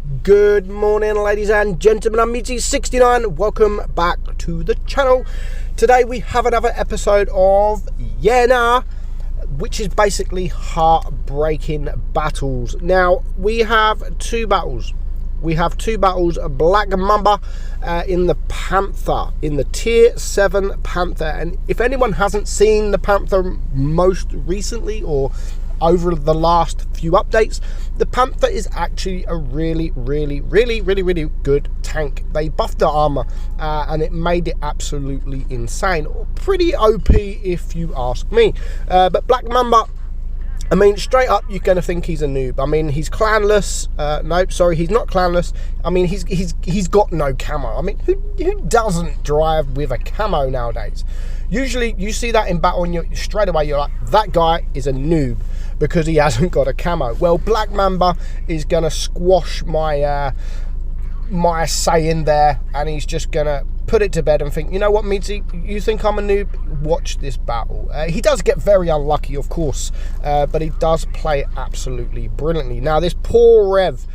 Good morning, ladies and gentlemen. I'm meadsy69. Welcome back to the channel. Today we have another episode of Nahhh, which is basically heartbreaking battles. Now we have two battles. Black Mamba in the Panther, in the tier 7 Panther. And if anyone hasn't seen the Panther most recently or over the last few updates, the Panther is actually a really good tank. They buffed the armor and it made it absolutely insane. Pretty OP if you ask me. But Black Mamba, I mean, straight up, you're going to think he's a noob. I mean, he's clanless. Nope, sorry, he's not clanless. I mean, he's got no camo. I mean, who doesn't drive with a camo nowadays? Usually, you see that in battle, and straight away you're like, that guy is a noob because he hasn't got a camo. Well, Black Mamba is going to squash my my saying there, and he's just going to put it to bed and think, you know what, Meadsy, you think I'm a noob? Watch this battle. He does get very unlucky, of course, but he does play absolutely brilliantly. Now, this poor Rev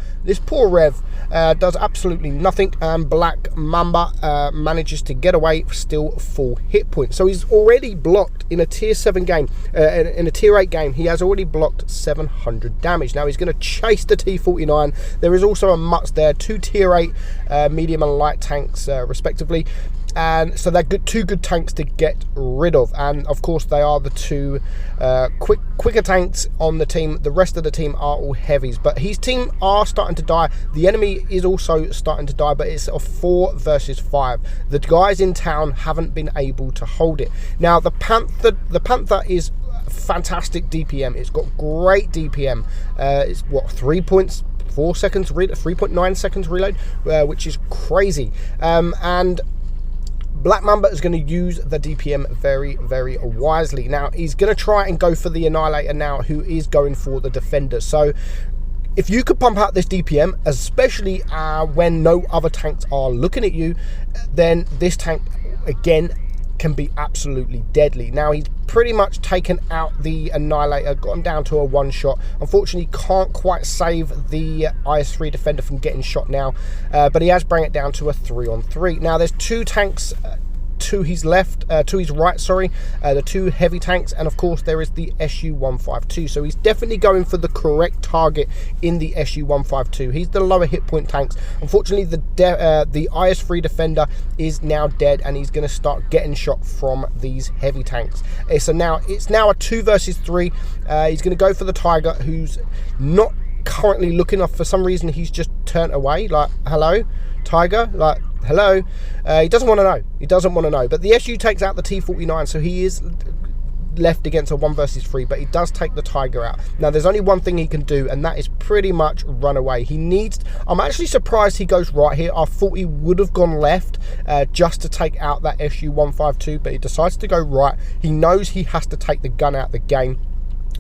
does absolutely nothing, and Black Mamba manages to get away, still full hit points. So he's already blocked in a tier 7 game, in a tier 8 game, he has already blocked 700 damage. Now he's going to chase the T49. There is also a Mutz there, 2 tier 8 medium and light tanks respectively. And so they're two good tanks to get rid of, and of course they are the two quicker tanks on the team. The rest of the team are all heavies, but his team are starting to die. The enemy is also starting to die, but it's a 4 versus 5. The guys in town haven't been able to hold it. Now the Panther is fantastic DPM. It's got great DPM. It's what, 3.4 seconds, 3.9 seconds reload, which is crazy. And Black Mamba is going to use the DPM very wisely. Now he's going to try and go for the Annihilator now, who is going for the Defender. So if you could pump out this DPM, especially when no other tanks are looking at you, then this tank again can be absolutely deadly. Now he's pretty much taken out the Annihilator, got him down to a 1-shot. Unfortunately, can't quite save the IS-3 Defender from getting shot now, but he has brought it down to a 3-on-3. Now there's two tanks to his left, to his right, sorry, the two heavy tanks, and of course there is the SU-152. So he's definitely going for the correct target in the SU-152. He's the lower hit point tanks. Unfortunately, the IS-3 Defender is now dead, and he's going to start getting shot from these heavy tanks. So now it's a 2 versus 3. He's going to go for the Tiger, who's not currently looking off. For some reason, he's just turned away, like, hello, Tiger, like, hello. He doesn't want to know. But the SU takes out the T49, so he is left against a 1 versus 3, but he does take the Tiger out. Now there's only one thing he can do, and that is pretty much run away. I'm actually surprised he goes right here. I thought he would have gone left just to take out that SU-152, but he decides to go right. He knows he has to take the gun out of the game,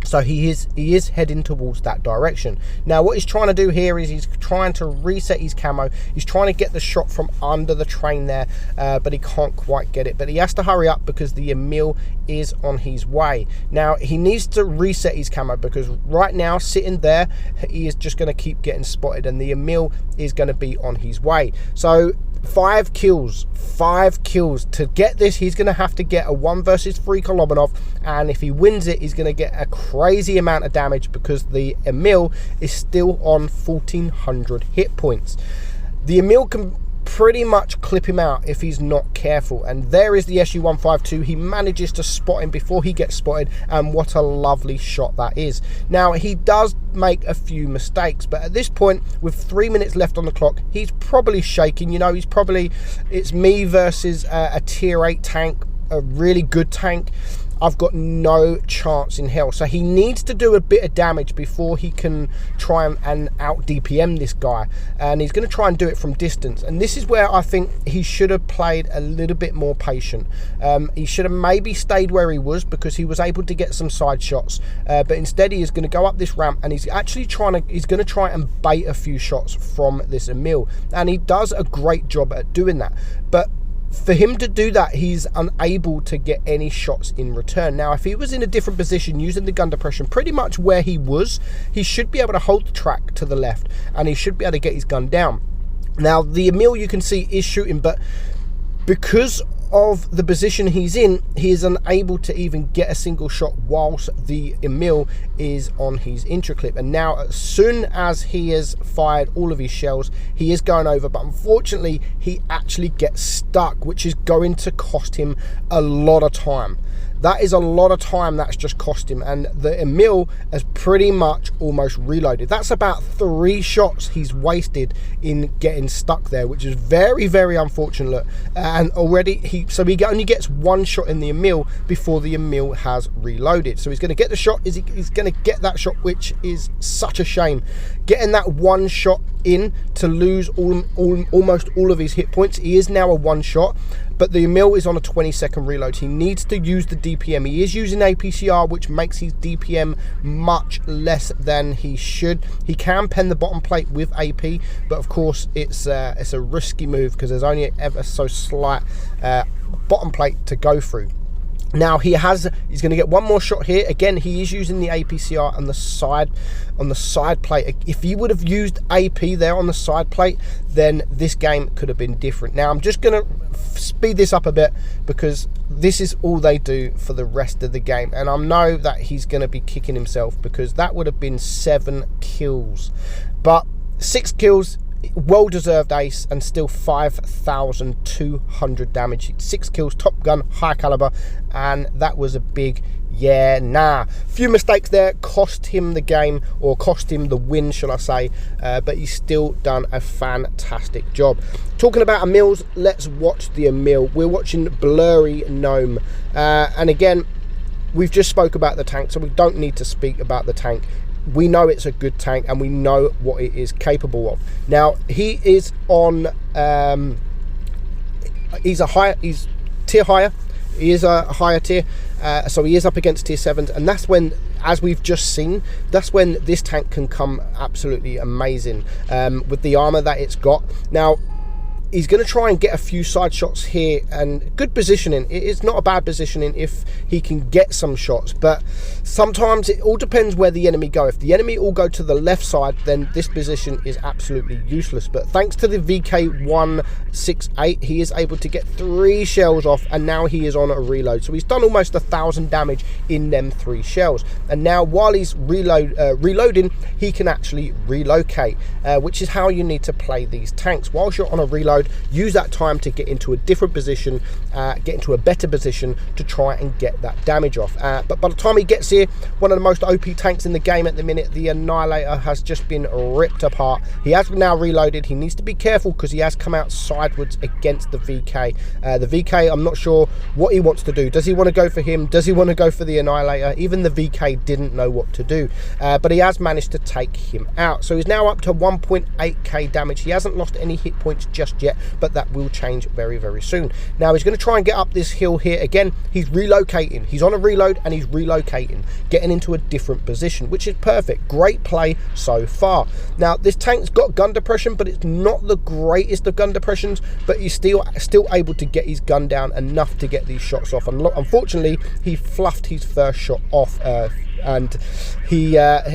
so he is heading towards that direction. Now what he's trying to do here is he's trying to reset his camo. He's trying to get the shot from under the train there, but he can't quite get it. But he has to hurry up because the Emil is on his way. Now he needs to reset his camo, because right now sitting there he is just going to keep getting spotted, and the Emil is going to be on his way. So 5 kills to get this. He's going to have to get a 1 versus 3 Kolobanov, and if he wins it, he's going to get a crazy amount of damage because the Emil is still on 1400 hit points. The Emil can pretty much clip him out if he's not careful, and there is the SU-152. He manages to spot him before he gets spotted, and what a lovely shot that is. Now he does make a few mistakes, but at this point, with 3 minutes left on the clock, he's probably shaking. You know, it's me versus a tier 8 tank, a really good tank. I've got no chance in hell. So he needs to do a bit of damage before he can try and out DPM this guy, and he's going to try and do it from distance. And this is where I think he should have played a little bit more patient. He should have maybe stayed where he was, because he was able to get some side shots, but instead he is going to go up this ramp, and he's actually going to try and bait a few shots from this Emil, and he does a great job at doing that. But for him to do that, he's unable to get any shots in return. Now, if he was in a different position using the gun depression, pretty much where he was, he should be able to hold the track to the left, and he should be able to get his gun down. Now, the Emil, you can see, is shooting, but because of the position he's in, he is unable to even get a single shot whilst the Emil is on his intraclip. And now, as soon as he has fired all of his shells, he is going over, but unfortunately he actually gets stuck, which is going to cost him a lot of time. That is a lot of time that's just cost him, and the Emil has pretty much almost reloaded. That's about 3 shots he's wasted in getting stuck there, which is very, very unfortunate. And already he only gets 1 shot in the Emil before the Emil has reloaded. So he's going to get the shot. He's going to get that shot, which is such a shame. Getting that 1 shot in to lose almost all of his hit points. He is now a 1 shot. But the Emil is on a 20-second reload. He needs to use the DPM. He is using APCR, which makes his DPM much less than he should. He can pen the bottom plate with AP, but of course it's a risky move because there's only ever so slight bottom plate to go through. Now he's going to get 1 more shot here. Again, he is using the APCR on the side plate. If he would have used AP there on the side plate, then this game could have been different. Now I'm just going to speed this up a bit because this is all they do for the rest of the game, and I know that he's going to be kicking himself because that would have been 7 kills, but 6 kills. Well-deserved ace, and still 5,200 damage. 6 kills, top gun, high caliber, and that was a big few mistakes there cost him the game, or cost him the win, shall I say, but he's still done a fantastic job. Talking about Emils, let's watch the Emil. We're watching Blurry Gnome, and again, we've just spoke about the tank, so we don't need to speak about the tank. We know it's a good tank, and we know what it is capable of. Now he is on he's tier higher. He is a higher tier, so he is up against tier 7s, and that's when, as we've just seen, that's when this tank can come absolutely amazing with the armor that it's got. Now he's going to try and get a few side shots here, and good positioning. It is not a bad positioning if he can get some shots, but sometimes it all depends where the enemy go. If the enemy all go to the left side, then this position is absolutely useless. But thanks to the VK168, he is able to get 3 shells off, and now he is on a reload. So he's done almost 1,000 damage in them 3 shells. And now while he's reloading, he can actually relocate, which is how you need to play these tanks. Whilst you're on a reload, use that time to get into a different position, get into a better position to try and get that damage off. But by the time he gets here, one of the most OP tanks in the game at the minute, the Annihilator, has just been ripped apart. He has now reloaded. He needs to be careful because he has come out sideways against the VK. The VK, I'm not sure what he wants to do. Does he want to go for him? Does he want to go for the Annihilator? Even the VK didn't know what to do, but he has managed to take him out. So he's now up to 1.8k damage. He hasn't lost any hit points just yet, but that will change very, very soon. Now he's going to try and get up this hill here. Again, he's relocating. He's on a reload and he's relocating, getting into a different position, which is perfect. Great play so far. Now this tank's got gun depression, but it's not the greatest of gun depressions, but he's still able to get his gun down enough to get these shots off. And unfortunately, he fluffed his first shot off, and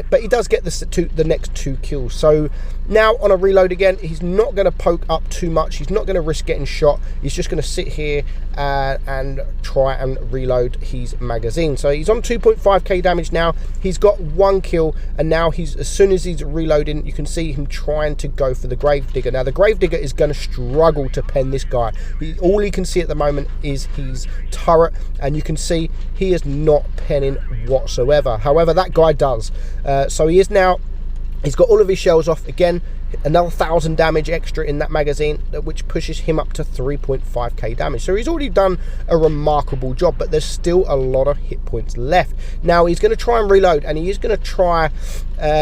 but he does get the next 2 kills. So now on a reload again, he's not going to poke up too much. He's not going to risk getting shot. He's just going to sit here and try and reload his magazine. So he's on 2.5k damage now. He's got 1 kill, and now as soon as he's reloading, you can see him trying to go for the Gravedigger. Now the Gravedigger is going to struggle to pen this guy. All he can see at the moment is his turret, and you can see he is not penning whatsoever. However, that guy does. So he's got all of his shells off. Again, another 1,000 damage extra in that magazine, which pushes him up to 3.5k damage. So he's already done a remarkable job, but there's still a lot of hit points left. Now he's going to try and reload, and he is going to try.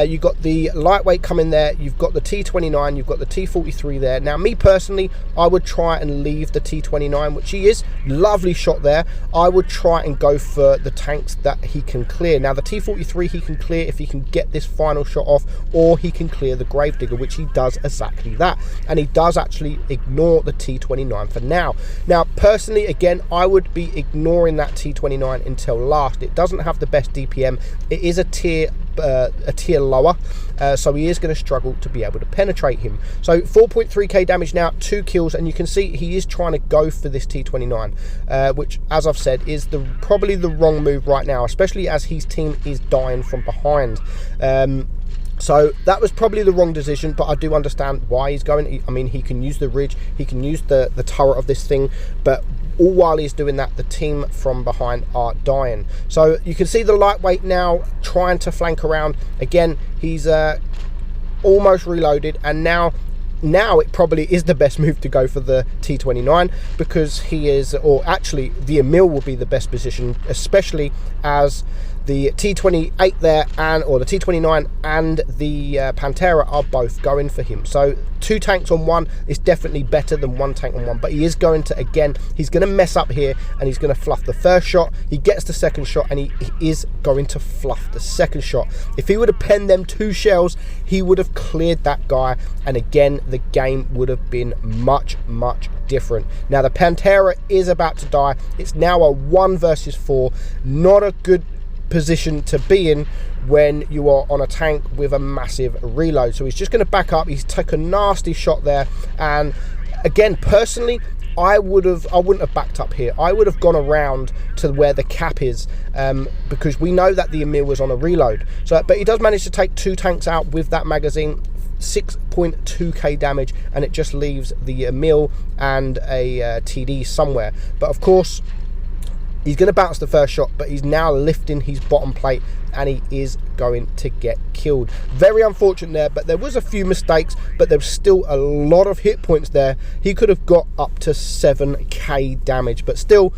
You've got the lightweight coming there, you've got the T29, you've got the T43 there. Now me personally, I would try and leave the T29, which he is. Lovely shot there. I would try and go for the tanks that he can clear. Now the T43 he can clear if he can get this final shot off, or he can clear the Gravedigger, which he he does exactly that, and he does actually ignore the T29 for now. Now personally, again, I would be ignoring that T29 until last. It doesn't have the best DPM. It is a tier lower, so he is going to struggle to be able to penetrate him. So 4.3k damage now, 2 kills, and you can see he is trying to go for this T29, which, as I've said, is probably the wrong move right now, especially as his team is dying from behind. So that was probably the wrong decision, but I do understand why he's going. I mean, he can use the ridge, he can use the turret of this thing, but all while he's doing that, the team from behind are dying. So you can see the lightweight now trying to flank around. Again, he's almost reloaded, and now it probably is the best move to go for the T29, because he is, or actually the Emil will be the best position, especially as the T28 there, or the T29 and the Pantera are both going for him. So 2 tanks on 1 is definitely better than 1 tank on 1, but he is going to, again, he's going to mess up here, and he's going to fluff the first shot. He gets the second shot, and he is going to fluff the second shot. If he would have penned them 2 shells, he would have cleared that guy, and again, the game would have been much, much different. Now the Pantera is about to die. It's now a 1 versus 4. Not a good position to be in when you are on a tank with a massive reload. So he's just going to back up. He's taken a nasty shot there, and again, personally, I wouldn't have backed up here. I would have gone around to where the cap is, because we know that the Emil was on a reload. So, but he does manage to take 2 tanks out with that magazine. 6.2k damage, and it just leaves the Emil and a TD somewhere. But of course, he's going to bounce the first shot, but he's now lifting his bottom plate, and he is going to get killed. Very unfortunate there, but there was a few mistakes, but there's still a lot of hit points there. He could have got up to 7k damage, but still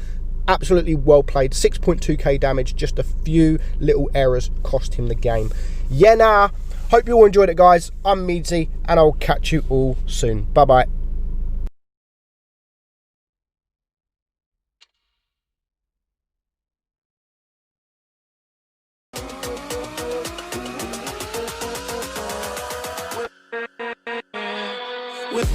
absolutely well played. 6.2k damage, just a few little errors cost him the game. Yeah, nah. Hope you all enjoyed it, guys. I'm Meadsy, and I'll catch you all soon. Bye-bye. With